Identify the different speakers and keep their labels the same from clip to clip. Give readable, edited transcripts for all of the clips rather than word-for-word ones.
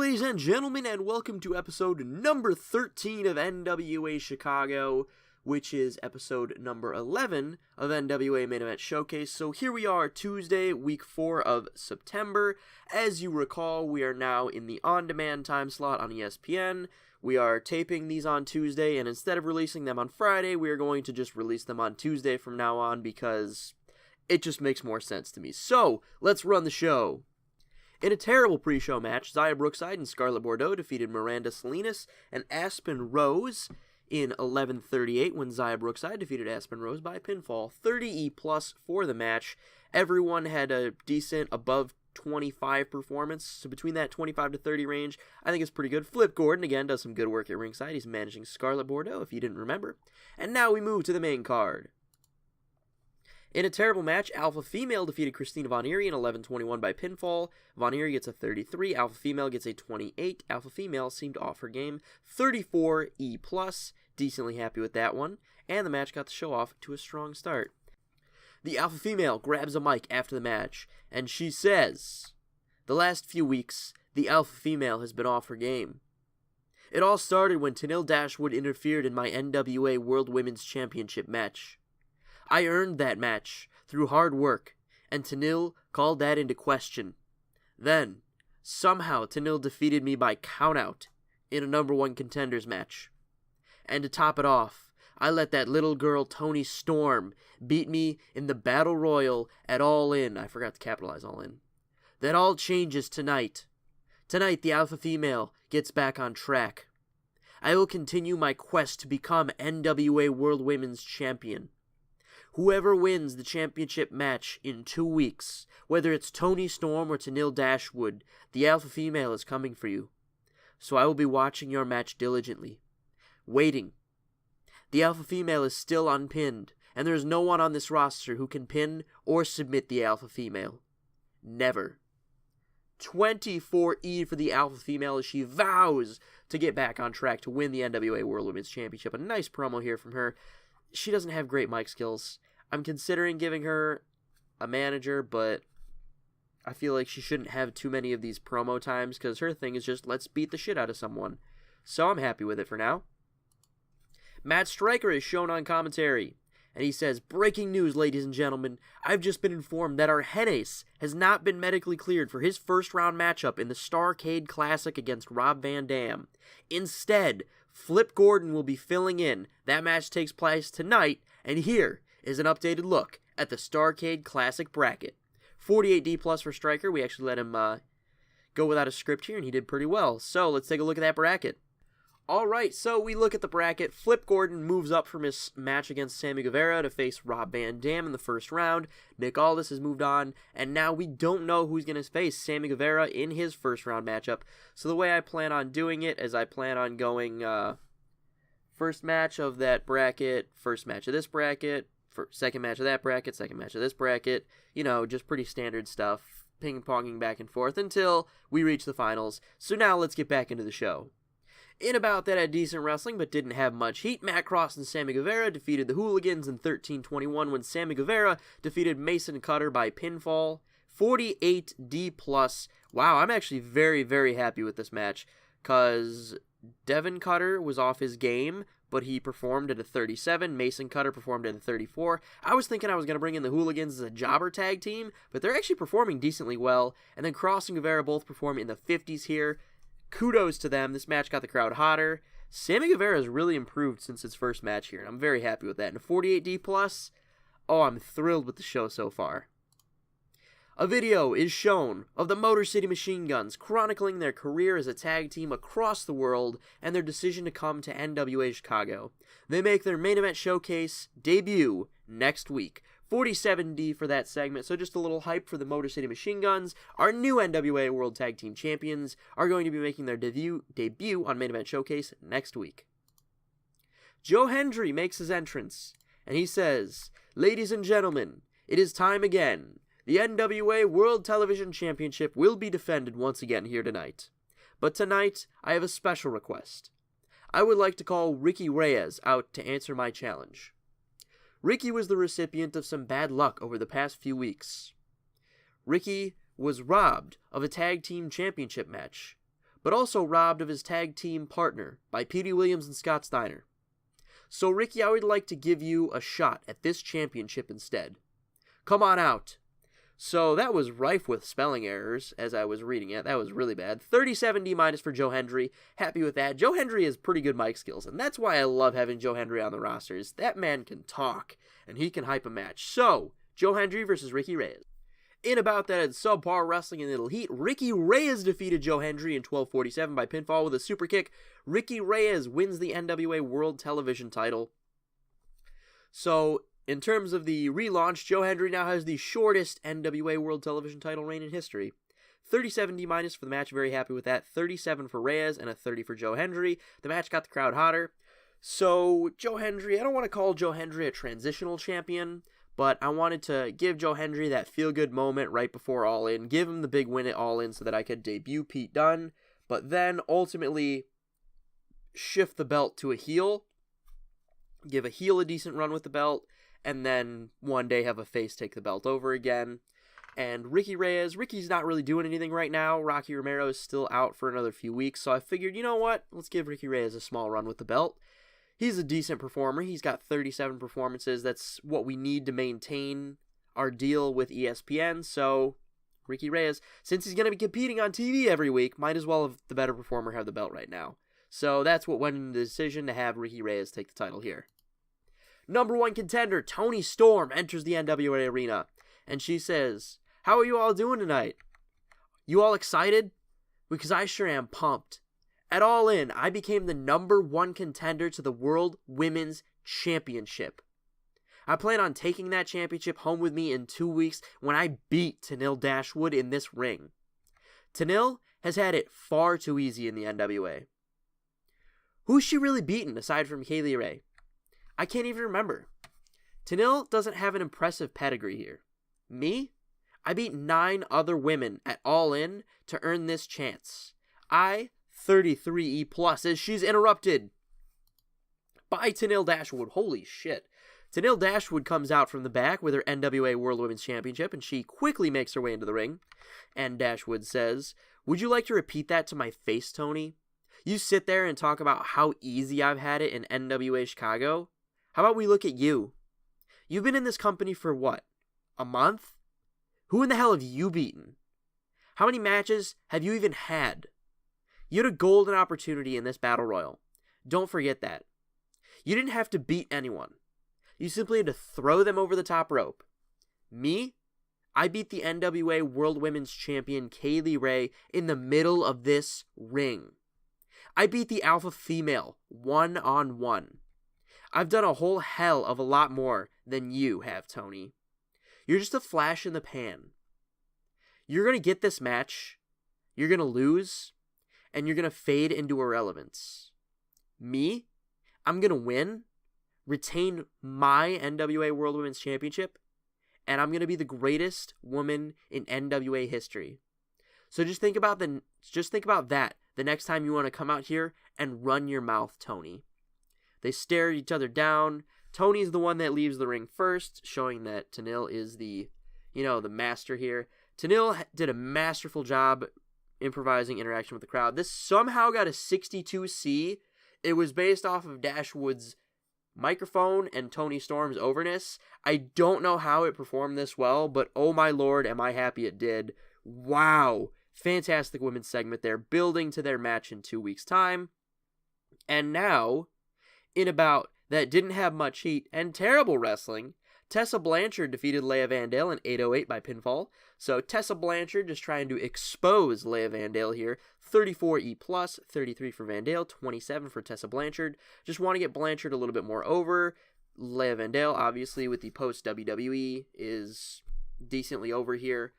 Speaker 1: ladies and gentlemen, and welcome to episode number 13 of NWA Chicago, which is episode number 11 of NWA Main Event Showcase. So here we are, Tuesday, week 4 of September. As you recall, we are now in the on-demand time slot on ESPN. We are taping these on Tuesday, and instead of releasing them on Friday, we are going to just release them on Tuesday from now on because it just makes more sense to me. So, let's run the show. In a terrible pre-show match, Xia Brookside and Scarlett Bordeaux defeated Miranda Salinas and Aspen Rose in 11:38 when Xia Brookside defeated Aspen Rose by pinfall. 30 E+ for the match. Everyone had a decent above 25 performance, so between that 25 to 30 range, I think it's pretty good. Flip Gordon, again, does some good work at ringside. He's managing Scarlett Bordeaux, if you didn't remember. And now we move to the main card. In a terrible match, Alpha Female defeated Christina Von Eerie in 11:21 by pinfall. Von Eerie gets a 33, Alpha Female gets a 28. Alpha Female seemed off her game. 34 E+, decently happy with that one. And the match got the show off to a strong start. The Alpha Female grabs a mic after the match, and she says, "The last few weeks, the Alpha Female has been off her game. It all started when Tennille Dashwood interfered in my NWA World Women's Championship match. I earned that match through hard work, and Tennille called that into question. Then, somehow Tennille defeated me by countout in a number 1 contenders match. And to top it off, I let that little girl Toni Storm beat me in the Battle Royal at All In." I forgot to capitalize All In. "That all changes tonight. Tonight the Alpha Female gets back on track. I will continue my quest to become NWA World Women's Champion. Whoever wins the championship match in 2 weeks, whether it's Toni Storm or Tennille Dashwood, the Alpha Female is coming for you. So I will be watching your match diligently. Waiting. The Alpha Female is still unpinned, and there is no one on this roster who can pin or submit the Alpha Female. Never." 24 E for the Alpha Female as she vows to get back on track to win the NWA World Women's Championship. A nice promo here from her. She doesn't have great mic skills. I'm considering giving her a manager, but I feel like she shouldn't have too many of these promo times because her thing is just, let's beat the shit out of someone. So I'm happy with it for now. Matt Striker is shown on commentary, and he says, "Breaking news, ladies and gentlemen. I've just been informed that our head ace has not been medically cleared for his first-round matchup in the Starrcade Classic against Rob Van Dam. Instead, Flip Gordon will be filling in. That match takes place tonight, and here is an updated look at the Starrcade Classic bracket. 48 D+ for Striker. We actually let him go without a script here, and he did pretty well. So let's take a look at that bracket. Alright, so we look at the bracket. Flip Gordon moves up from his match against Sammy Guevara to face Rob Van Dam in the first round. Nick Aldis has moved on, and now we don't know who's going to face Sammy Guevara in his first round matchup. So the way I plan on doing it is I plan on going first match of that bracket, first match of this bracket, second match of that bracket, second match of this bracket. You know, just pretty standard stuff, ping-ponging back and forth until we reach the finals. So now let's get back into the show. In about that had decent wrestling, but didn't have much heat. Matt Cross and Sammy Guevara defeated the Hooligans in 13:21 when Sammy Guevara defeated Mason Cutter by pinfall. 48 D+. Wow, I'm actually very, very happy with this match, because Devin Cutter was off his game, but he performed at a 37. Mason Cutter performed at a 34. I was thinking I was going to bring in the Hooligans as a jobber tag team, but they're actually performing decently well. And then Cross and Guevara both perform in the 50s here. Kudos to them. This match got the crowd hotter. Sammy Guevara has really improved since his first match here, and I'm very happy with that. And 48 D+, oh, I'm thrilled with the show so far. A video is shown of the Motor City Machine Guns chronicling their career as a tag team across the world and their decision to come to NWA Chicago. They make their main event showcase debut next week. 47D for that segment, so just a little hype for the Motor City Machine Guns. Our new NWA World Tag Team Champions are going to be making their debut on Main Event Showcase next week. Joe Hendry makes his entrance, and he says, "Ladies and gentlemen, it is time again. The NWA World Television Championship will be defended once again here tonight. But tonight, I have a special request. I would like to call Ricky Reyes out to answer my challenge. Ricky was the recipient of some bad luck over the past few weeks. Ricky was robbed of a tag team championship match but also robbed of his tag team partner by Petey Williams and Scott Steiner. So Ricky, I would like to give you a shot at this championship instead. Come on out. So that was rife with spelling errors as I was reading it. That was really bad. 37 D- for Joe Hendry. Happy with that. Joe Hendry has pretty good mic skills, and that's why I love having Joe Hendry on the rosters. That man can talk, and he can hype a match. So, Joe Hendry versus Ricky Reyes. In about that subpar wrestling in Little Heat, Ricky Reyes defeated Joe Hendry in 12:47 by pinfall with a super kick. Ricky Reyes wins the NWA World Television title. So, in terms of the relaunch, Joe Hendry now has the shortest NWA World Television title reign in history. 37 D- for the match, very happy with that. 37 for Reyes and a 30 for Joe Hendry. The match got the crowd hotter. So, Joe Hendry, I don't want to call Joe Hendry a transitional champion, but I wanted to give Joe Hendry that feel-good moment right before All In, give him the big win at All In so that I could debut Pete Dunne, but then ultimately shift the belt to a heel, give a heel a decent run with the belt, and then one day have a face take the belt over again. And Ricky Reyes, Ricky's not really doing anything right now. Rocky Romero is still out for another few weeks, so I figured, you know what? Let's give Ricky Reyes a small run with the belt. He's a decent performer. He's got 37 performances. That's what we need to maintain our deal with ESPN. So, Ricky Reyes, since he's going to be competing on TV every week, might as well have the better performer have the belt right now. So, that's what went into the decision to have Ricky Reyes take the title here. Number one contender, Toni Storm, enters the NWA arena, and she says, "How are you all doing tonight? You all excited? Because I sure am pumped. At All In, I became the number one contender to the World Women's Championship. I plan on taking that championship home with me in 2 weeks when I beat Tennille Dashwood in this ring. Tennille has had it far too easy in the NWA. Who's she really beaten aside from Kaylee Ray? I can't even remember. Tennille doesn't have an impressive pedigree here. Me? I beat 9 other women at All In to earn this chance. 33E+, as she's interrupted by Tennille Dashwood. Holy shit. Tennille Dashwood comes out from the back with her NWA World Women's Championship, and she quickly makes her way into the ring. And Dashwood says, "Would you like to repeat that to my face, Toni? You sit there and talk about how easy I've had it in NWA Chicago. How about we look at you? You've been in this company for what? A month? Who in the hell have you beaten? How many matches have you even had? You had a golden opportunity in this battle royal. Don't forget that. You didn't have to beat anyone. You simply had to throw them over the top rope. Me? I beat the NWA World Women's Champion Kaylee Ray in the middle of this ring. I beat the alpha female one-on-one. I've done a whole hell of a lot more than you have, Toni. You're just a flash in the pan. You're going to get this match, you're going to lose, and you're going to fade into irrelevance. Me? I'm going to win, retain my NWA World Women's Championship, and I'm going to be the greatest woman in NWA history. So just think about that the next time you want to come out here and run your mouth, Toni." They stare each other down. Toni's the one that leaves the ring first, showing that Tennille is the master here. Tennille did a masterful job improvising interaction with the crowd. This somehow got a 62C. It was based off of Dashwood's microphone and Toni Storm's overness. I don't know how it performed this well, but oh my lord, am I happy it did. Wow. Fantastic women's segment there, building to their match in 2 weeks' time. And now, in about that didn't have much heat and terrible wrestling, Tessa Blanchard defeated Leia Vandale in 8:08 by pinfall. So Tessa Blanchard just trying to expose Leia Vandale here. 34E+, 33 for Vandale, 27 for Tessa Blanchard. Just want to get Blanchard a little bit more over. Leia Vandale, obviously, with the post-WWE, is decently over here.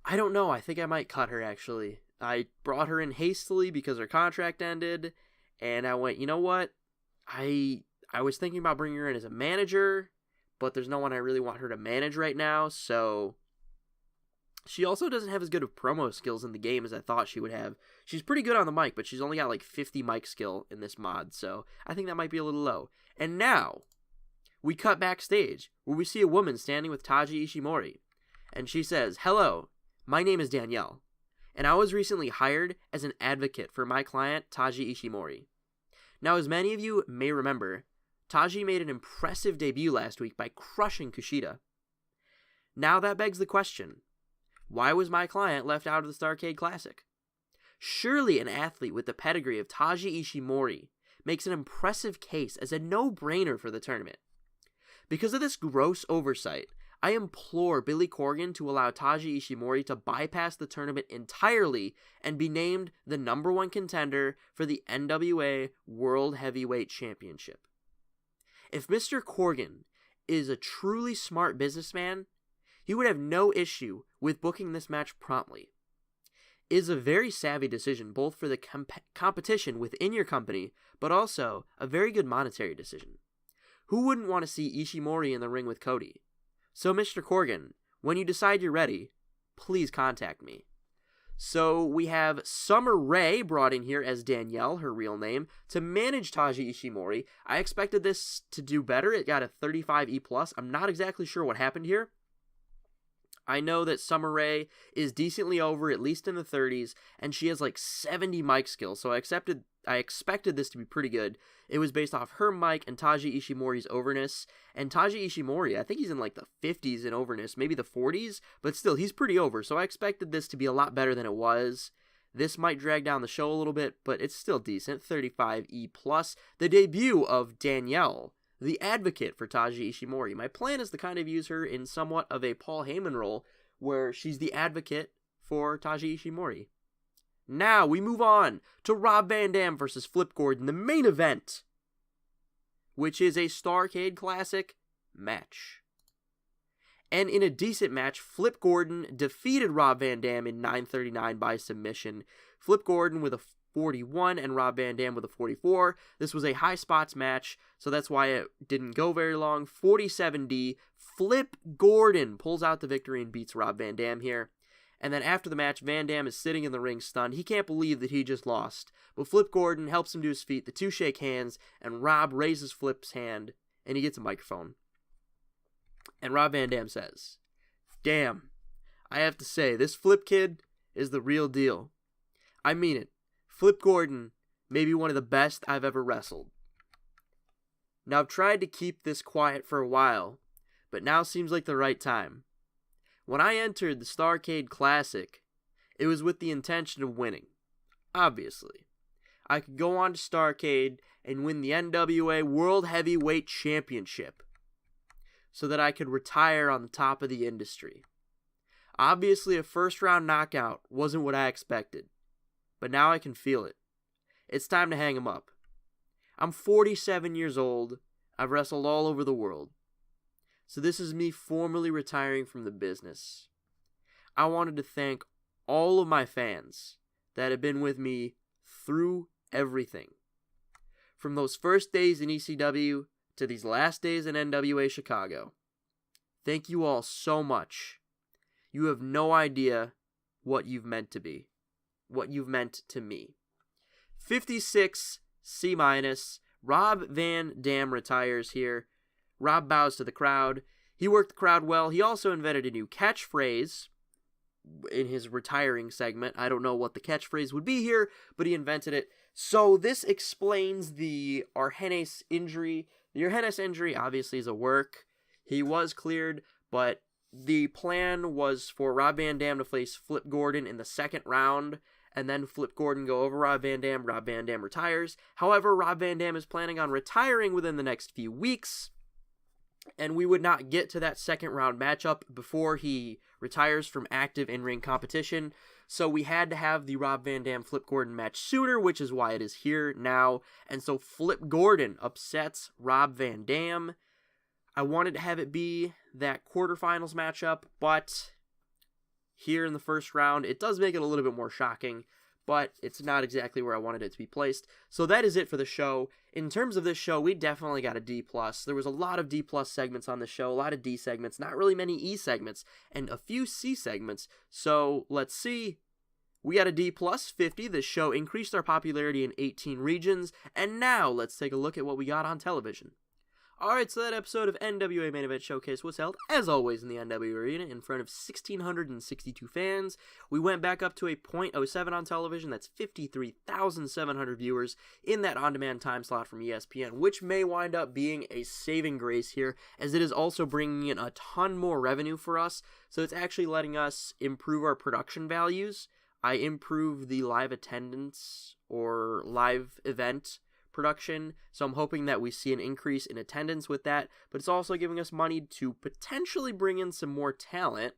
Speaker 1: I don't know. I think I might cut her, actually. I brought her in hastily because her contract ended, and I went, you know what? I was thinking about bringing her in as a manager, but there's no one I really want her to manage right now, so she also doesn't have as good of promo skills in the game as I thought she would have. She's pretty good on the mic, but she's only got like 50 mic skill in this mod, so I think that might be a little low. And now, we cut backstage, where we see a woman standing with Taji Ishimori, and she says, "Hello, my name is Danielle, and I was recently hired as an advocate for my client, Taji Ishimori. Now, as many of you may remember, Taji made an impressive debut last week by crushing Kushida. Now that begs the question, why was my client left out of the Starrcade Classic? Surely an athlete with the pedigree of Taji Ishimori makes an impressive case as a no-brainer for the tournament. Because of this gross oversight, I implore Billy Corgan to allow Taji Ishimori to bypass the tournament entirely and be named the #1 contender for the NWA World Heavyweight Championship. If Mr. Corgan is a truly smart businessman, he would have no issue with booking this match promptly. It is a very savvy decision both for the competition within your company, but also a very good monetary decision. Who wouldn't want to see Ishimori in the ring with Cody? So Mr. Corgan, when you decide you're ready, please contact me. So we have Summer Rae brought in here as Danielle, her real name, to manage Taji Ishimori. I expected this to do better. It got a 35E+. I'm not exactly sure what happened here. I know that Summer Rae is decently over, at least in the 30s, and she has like 70 mic skills, so I expected this to be pretty good. It was based off her mic and Taji Ishimori's overness, and Taji Ishimori, I think he's in like the 50s in overness, maybe the 40s, but still, he's pretty over, so I expected this to be a lot better than it was. This might drag down the show a little bit, but it's still decent, 35E+. The debut of Danielle, the advocate for Taji Ishimori. My plan is to kind of use her in somewhat of a Paul Heyman role, where she's the advocate for Taji Ishimori. Now we move on to Rob Van Dam versus Flip Gordon, the main event, which is a Starrcade Classic match. And in a decent match, Flip Gordon defeated Rob Van Dam in 9:39 by submission. Flip Gordon with a 41 and Rob Van Dam with a 44. This was a high spots match, so that's why it didn't go very long. 47D. Flip Gordon pulls out the victory and beats Rob Van Dam here. And then after the match, Van Dam is sitting in the ring stunned. He can't believe that he just lost. But Flip Gordon helps him to his feet. The two shake hands, and Rob raises Flip's hand, and he gets a microphone. And Rob Van Dam says, "Damn, I have to say, this Flip kid is the real deal. I mean it. Flip Gordon may be one of the best I've ever wrestled. Now, I've tried to keep this quiet for a while, but now seems like the right time. When I entered the Starrcade Classic, it was with the intention of winning. Obviously, I could go on to Starrcade and win the NWA World Heavyweight Championship so that I could retire on the top of the industry. Obviously, a first-round knockout wasn't what I expected. But now I can feel it. It's time to hang him up. I'm 47 years old. I've wrestled all over the world. So this is me formally retiring from the business. I wanted to thank all of my fans that have been with me through everything. From those first days in ECW to these last days in NWA Chicago. Thank you all so much. You have no idea what you've meant to be. What you've meant to me. 56 C-. Rob Van Dam retires here. Rob bows to the crowd. He worked the crowd well. He also invented a new catchphrase in his retiring segment. I don't know what the catchphrase would be here, but he invented it. So this explains the Argenis injury. The Argenis injury obviously is a work. He was cleared, but the plan was for Rob Van Dam to face Flip Gordon in the second round, and then Flip Gordon go over Rob Van Dam. Rob Van Dam retires. However, Rob Van Dam is planning on retiring within the next few weeks, and we would not get to that second round matchup before he retires from active in-ring competition. So we had to have the Rob Van Dam Flip Gordon match sooner, which is why it is here now. And so Flip Gordon upsets Rob Van Dam. I wanted to have it be that quarterfinals matchup, but here in the first round, it does make it a little bit more shocking, but it's not exactly where I wanted it to be placed. So that is it for the show. In terms of this show, we definitely got a D+. There was a lot of D+ segments on the show, a lot of D segments, not really many E segments, and a few C segments. So let's see. We got a D+ 50. The show increased our popularity in 18 regions, and now let's take a look at what we got on television. Alright, so that episode of NWA Main Event Showcase was held, as always, in the NWA Arena in front of 1,662 fans. We went back up to a .07 on television. That's 53,700 viewers in that on-demand time slot from ESPN, which may wind up being a saving grace here, as it is also bringing in a ton more revenue for us. So it's actually letting us improve our production values. I improve the live attendance or live event production, so I'm hoping that we see an increase in attendance with that, but it's also giving us money to potentially bring in some more talent.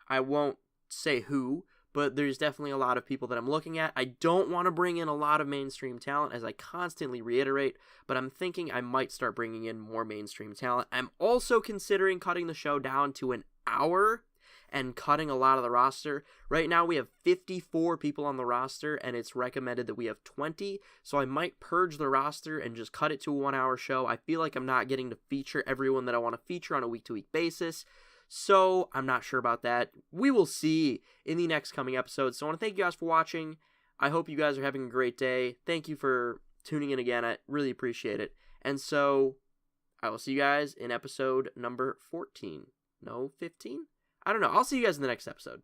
Speaker 1: I won't say who, but there's definitely a lot of people that I'm looking at. I don't want to bring in a lot of mainstream talent, as I constantly reiterate, but I'm thinking I might start bringing in more mainstream talent. I'm also considering cutting the show down to an hour and cutting a lot of the roster. Right now we have 54 people on the roster, and it's recommended that we have 20, so I might purge the roster and just cut it to a 1-hour show. I feel like I'm not getting to feature everyone that I want to feature on a week-to-week basis, so I'm not sure about that. We will see in the next coming episodes. So I want to thank you guys for watching. I hope you guys are having a great day. Thank you for tuning in again. I really appreciate it. And so I will see you guys in episode number 14. No, 15? I don't know. I'll see you guys in the next episode.